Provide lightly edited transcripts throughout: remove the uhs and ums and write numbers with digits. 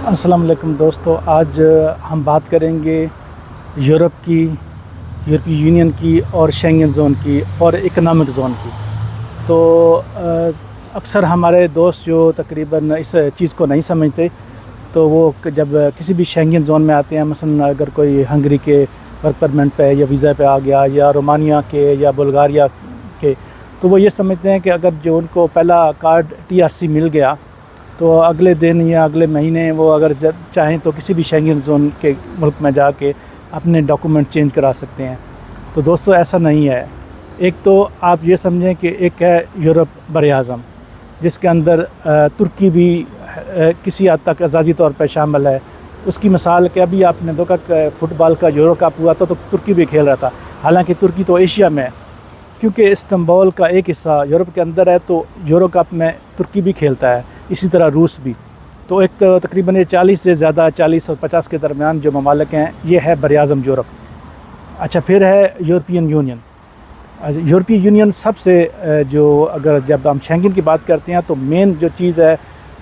السلام علیکم دوستو، آج ہم بات کریں گے یورپی یونین کی اور شینگن زون کی اور اکنامک زون کی۔ تو اکثر ہمارے دوست جو تقریباً اس چیز کو نہیں سمجھتے، تو وہ جب کسی بھی شینگن زون میں آتے ہیں، مثلا اگر کوئی ہنگری کے ورک پرمٹ پہ یا ویزا پہ آ گیا، یا رومانیہ کے یا بلغاریہ کے، تو وہ یہ سمجھتے ہیں کہ اگر جو ان کو پہلا کارڈ TRC مل گیا تو اگلے دن یا اگلے مہینے وہ اگر چاہیں تو کسی بھی شینگن زون کے ملک میں جا کے اپنے ڈاکومنٹ چینج کرا سکتے ہیں۔ تو دوستو ایسا نہیں ہے۔ ایک تو آپ یہ سمجھیں کہ ایک ہے یورپ بر اعظم، جس کے اندر ترکی بھی کسی حد تک اعزازی طور پہ شامل ہے۔ اس کی مثال کہ ابھی آپ نے دیکھا کہ فٹ بال کا یورو کپ ہوا تھا تو ترکی بھی کھیل رہا تھا، حالانکہ ترکی تو ایشیا میں ہے، کیونکہ استنبول کا ایک حصہ یورپ کے اندر ہے، تو یورو کپ میں ترکی بھی کھیلتا ہے، اسی طرح روس بھی۔ تو ایک تو تقریباً 40 سے زیادہ، 40 اور 50 کے درمیان جو ممالک ہیں، یہ ہے بر اعظم یورپ۔ اچھا، پھر ہے یورپین یونین۔ یورپی یونین سب سے اگر جب ہم شینگن کی بات کرتے ہیں تو مین جو چیز ہے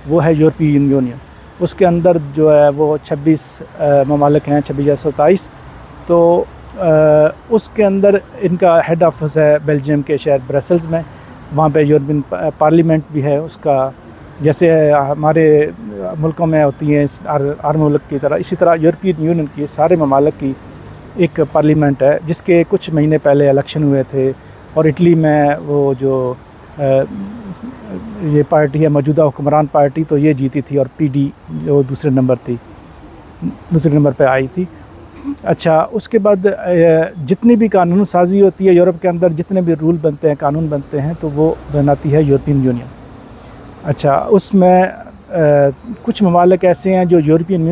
وہ ہے یورپین یونین۔ اس کے اندر جو ہے وہ 26 ممالک ہیں، 26 یا 27۔ تو اس کے اندر ان کا ہیڈ آفس ہے بیلجیم کے شہر برسلز میں، وہاں پہ یورپین پارلیمنٹ بھی ہے اس کا، جیسے ہمارے ملکوں میں ہوتی ہیں ہر ملک کی طرح، اسی طرح یورپین یونین کی سارے ممالک کی ایک پارلیمنٹ ہے، جس کے کچھ مہینے پہلے الیکشن ہوئے تھے، اور اٹلی میں وہ جو یہ پارٹی ہے موجودہ حکمران پارٹی، تو یہ جیتی تھی، اور PD جو دوسرے نمبر پہ آئی تھی۔ اچھا، اس کے بعد جتنی بھی قانون سازی ہوتی ہے یورپ کے اندر، جتنے بھی رول بنتے ہیں، قانون بنتے ہیں، تو وہ بناتی ہے یورپین یونین۔ اچھا، اس میں کچھ ممالک ایسے ہیں جو یورپین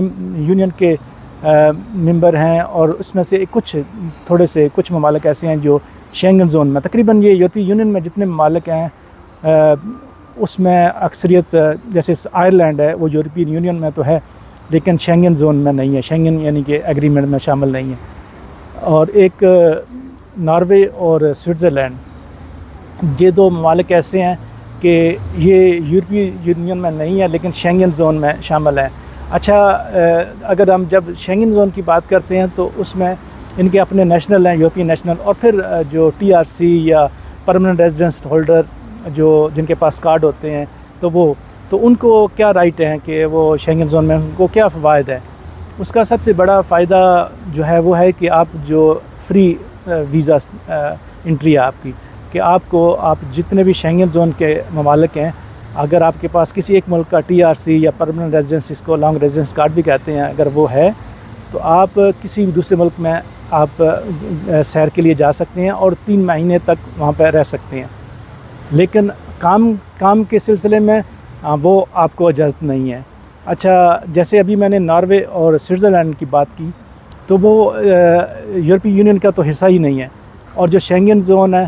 یونین کے ممبر ہیں، اور اس میں سے کچھ ممالک ایسے ہیں جو شینگن زون میں، تقریباً یہ یورپی یونین میں جتنے ممالک ہیں اس میں اکثریت، جیسے آئرلینڈ ہے، وہ یورپین یونین میں تو ہے لیکن شینگن زون میں نہیں ہے، شینگن یعنی کہ ایگریمنٹ میں شامل نہیں ہے۔ اور ایک ناروے اور سوئٹزرلینڈ، یہ دو ممالک ایسے ہیں کہ یہ یورپی یونین میں نہیں ہے لیکن شینگن زون میں شامل ہیں۔ اچھا، اگر ہم جب شینگن زون کی بات کرتے ہیں تو اس میں ان کے اپنے نیشنل ہیں، یورپین نیشنل، اور پھر جو TRC یا پرمننٹ ریزیڈنس ہولڈر جن کے پاس کارڈ ہوتے ہیں، تو ان کو کیا رائٹ ہیں کہ وہ شینگن زون میں، ان کو کیا فوائد ہیں؟ اس کا سب سے بڑا فائدہ جو ہے وہ ہے کہ آپ جو فری ویزا انٹری ہے آپ کی، کہ آپ جتنے بھی شینگن زون کے ممالک ہیں، اگر آپ کے پاس کسی ایک ملک کا TRC یا پرمننٹ ریزیڈنس، اس کو لانگ ریزیڈنس کارڈ بھی کہتے ہیں، اگر وہ ہے تو آپ کسی بھی دوسرے ملک میں آپ سیر کے لیے جا سکتے ہیں اور 3 مہینے تک وہاں پہ رہ سکتے ہیں، لیکن کام کے سلسلے میں وہ آپ کو اجازت نہیں ہے۔ اچھا، جیسے ابھی میں نے ناروے اور سوئٹزرلینڈ کی بات کی، تو وہ یورپی یونین کا تو حصہ ہی نہیں ہے، اور جو شینگن زون ہے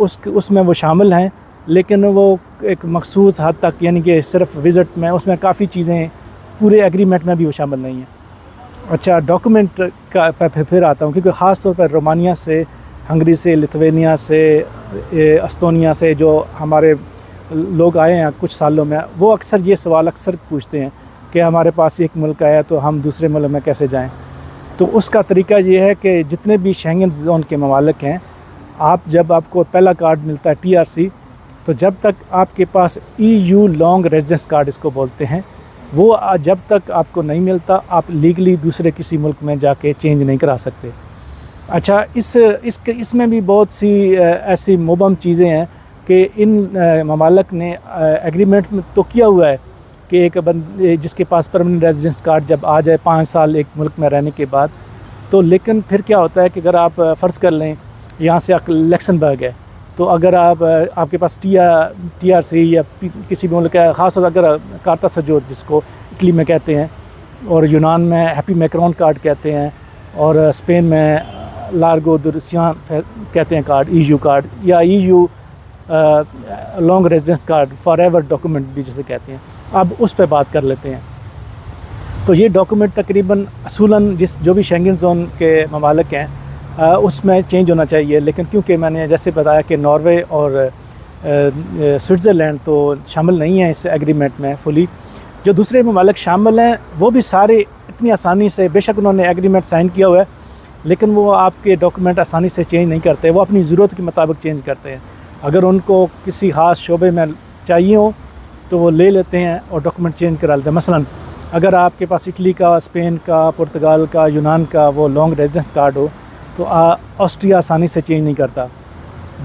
اس میں وہ شامل ہیں، لیکن وہ ایک مخصوص حد تک، یعنی کہ صرف وزٹ میں، اس میں کافی چیزیں پورے ایگریمنٹ میں بھی وہ شامل نہیں ہیں۔ اچھا، ڈاکومنٹ کا پھر آتا ہوں، کیونکہ خاص طور پر رومانیہ سے، ہنگری سے، لتھوینیا سے، استونیا سے جو ہمارے لوگ آئے ہیں کچھ سالوں میں، وہ اکثر یہ سوال پوچھتے ہیں کہ ہمارے پاس ایک ملک ہے تو ہم دوسرے ملک میں کیسے جائیں؟ تو اس کا طریقہ یہ ہے کہ جتنے بھی شینگن زون کے ممالک ہیں، جب آپ کو پہلا کارڈ ملتا ہے TRC، تو جب تک آپ کے پاس EU لانگ ریزیڈنس کارڈ اس کو بولتے ہیں، وہ جب تک آپ کو نہیں ملتا، آپ لیگلی دوسرے کسی ملک میں جا کے چینج نہیں کرا سکتے۔ اچھا، اس میں بھی بہت سی ایسی مبہم چیزیں ہیں کہ ان ممالک نے ایگریمنٹ میں تو کیا ہوا ہے کہ ایک جس کے پاس پرمننٹ ریزیڈنس کارڈ جب آ جائے 5 سال ایک ملک میں رہنے کے بعد، تو لیکن پھر کیا ہوتا ہے کہ اگر آپ فرض کر لیں یہاں سے لکسمبرگ ہے، تو اگر آپ کے پاس TRC یا کسی بھی ملک ہے، خاص طور پر اگر کارتا سجور جس کو اٹلی میں کہتے ہیں، اور یونان میں ہیپی میکرون کارڈ کہتے ہیں، اور اسپین میں لارگو درسیان کہتے ہیں کارڈ، EU کارڈ، یا EU long residence card, for ever document بھی جسے کہتے ہیں۔ اب اس پہ بات کر لیتے ہیں۔ تو یہ ڈاکومنٹ تقریباً اصولاً جو بھی شینگن زون کے ممالک ہیں اس میں چینج ہونا چاہیے، لیکن کیونکہ میں نے جیسے بتایا کہ ناروے اور سوئٹزرلینڈ تو شامل نہیں ہیں اس ایگریمنٹ میں فلی، جو دوسرے ممالک شامل ہیں وہ بھی سارے اتنی آسانی سے، بے شک انہوں نے ایگریمنٹ سائن کیا ہوا ہے، لیکن وہ آپ کے ڈاکومنٹ آسانی سے چینج نہیں کرتے، وہ اپنی ضرورت کے مطابق چینج کرتے ہیں۔ اگر ان کو کسی خاص شعبے میں چاہیے ہو تو وہ لے لیتے ہیں اور ڈاکومنٹ چینج کرا لیتے ہیں۔ مثلا اگر آپ کے پاس اٹلی کا، اسپین کا، پرتگال کا، یونان کا وہ لانگ ریزیڈنس کارڈ ہو تو آسٹریا آسانی سے چینج نہیں کرتا،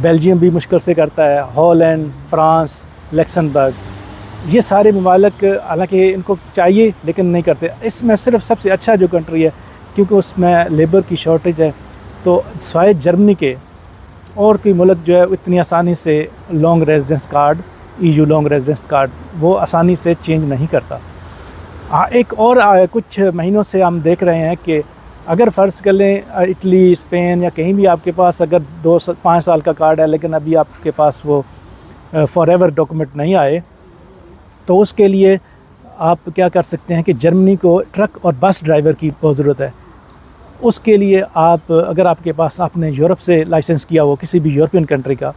بیلجیم بھی مشکل سے کرتا ہے، ہالینڈ، فرانس، لیکسمبرگ، یہ سارے ممالک حالانکہ ان کو چاہیے لیکن نہیں کرتے۔ اس میں صرف سب سے اچھا جو کنٹری ہے کیونکہ اس میں لیبر کی شارٹیج ہے، تو سوائے جرمنی کے اور کوئی ملک جو ہے اتنی آسانی سے long residence card, EU long residence card وہ آسانی سے چینج نہیں کرتا۔ ایک اور کچھ مہینوں سے ہم دیکھ رہے ہیں کہ اگر فرض کر لیں اٹلی، اسپین یا کہیں بھی آپ کے پاس اگر 5 سال کا کارڈ ہے لیکن ابھی آپ کے پاس وہ فار ایور ڈاکومنٹ نہیں آئے، تو اس کے لیے آپ کیا کر سکتے ہیں کہ جرمنی کو ٹرک اور بس ڈرائیور کی بہت ضرورت ہے۔ اس کے لیے آپ اگر آپ کے پاس آپ نے یورپ سے لائسنس کیا ہو کسی بھی یورپین کنٹری کا،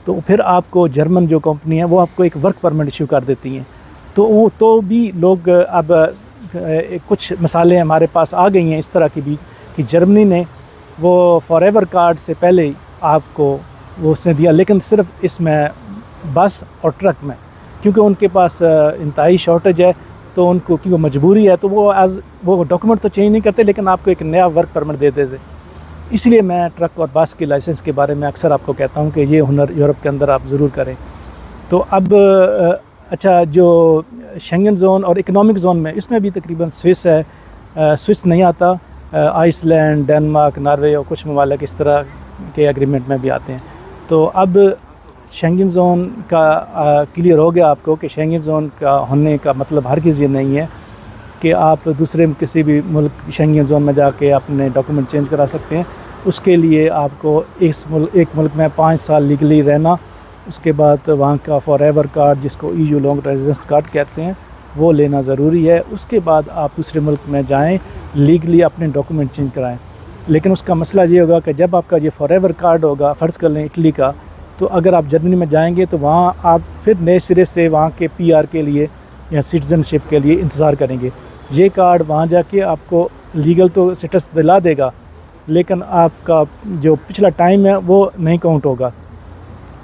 تو پھر آپ کو جرمن جو کمپنی ہے وہ آپ کو ایک ورک پرمٹ ایشو کر دیتی ہیں۔ تو بھی لوگ اب کچھ مثالیں ہمارے پاس آ گئی ہیں اس طرح کی بھی کہ جرمنی نے وہ فار ایور کارڈ سے پہلے ہی آپ کو وہ اس نے دیا، لیکن صرف اس میں بس اور ٹرک میں، کیونکہ ان کے پاس انتہائی شارٹیج ہے تو ان کو کیونکہ مجبوری ہے تو وہ ڈاکومنٹ تو چینج نہیں کرتے لیکن آپ کو ایک نیا ورک پرمٹ دے دیتے۔ اس لیے میں ٹرک اور بس کے لائسنس کے بارے میں اکثر آپ کو کہتا ہوں کہ یہ ہنر یورپ کے اندر آپ ضرور کریں۔ تو اب اچھا، جو شنگن زون اور اکنامک زون میں اس میں بھی تقریباً سوئس ہے، سوئس نہیں آتا، آئس لینڈ، ڈنمارک، ناروے اور کچھ ممالک اس طرح کے ایگریمنٹ میں بھی آتے ہیں۔ تو اب شنگن زون کا کلیئر ہو گیا آپ کو کہ شنگن زون کا ہونے کا مطلب ہرگز یہ نہیں ہے کہ آپ دوسرے کسی بھی ملک شنگن زون میں جا کے اپنے ڈاکومنٹ چینج کرا سکتے ہیں۔ اس کے لیے آپ کو ایک ملک میں 5 سال لیگلی رہنا، اس کے بعد وہاں کا فار ایور کارڈ جس کو EU لانگ ریزیڈنس کارڈ کہتے ہیں وہ لینا ضروری ہے۔ اس کے بعد آپ دوسرے ملک میں جائیں، لیگلی اپنے ڈاکومنٹ چینج کرائیں۔ لیکن اس کا مسئلہ یہ ہوگا کہ جب آپ کا یہ فار ایور کارڈ ہوگا، فرض کر لیں اٹلی کا، تو اگر آپ جرمنی میں جائیں گے تو وہاں آپ پھر نئے سرے سے وہاں کے PR کے لیے یا سٹیزن شپ کے لیے انتظار کریں گے۔ یہ کارڈ وہاں جا کے آپ کو لیگل تو سٹیٹس دلا دے گا لیکن آپ کا جو پچھلا ٹائم ہے وہ نہیں کاؤنٹ ہوگا،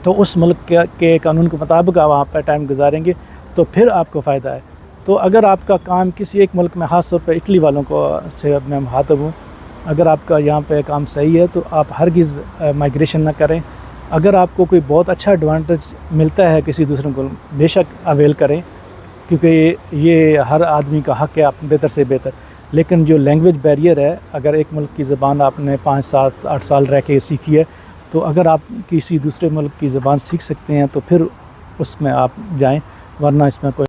تو اس ملک کے قانون کے مطابق آپ وہاں پہ ٹائم گزاریں گے تو پھر آپ کو فائدہ ہے۔ تو اگر آپ کا کام کسی ایک ملک میں، خاص طور پہ اٹلی والوں کو سے میں مخاطب ہوں، اگر آپ کا یہاں پہ کام صحیح ہے تو آپ ہرگز مائگریشن نہ کریں۔ اگر آپ کو کوئی بہت اچھا ایڈوانٹیج ملتا ہے کسی دوسرے کو، بے شک اویل کریں، کیونکہ یہ ہر آدمی کا حق ہے آپ بہتر سے بہتر۔ لیکن جو لینگویج بیریئر ہے، اگر ایک ملک کی زبان آپ نے 5 7 8 سال رہ کے سیکھی ہے، تو اگر آپ کسی دوسرے ملک کی زبان سیکھ سکتے ہیں تو پھر اس میں آپ جائیں، ورنہ اس میں کوئی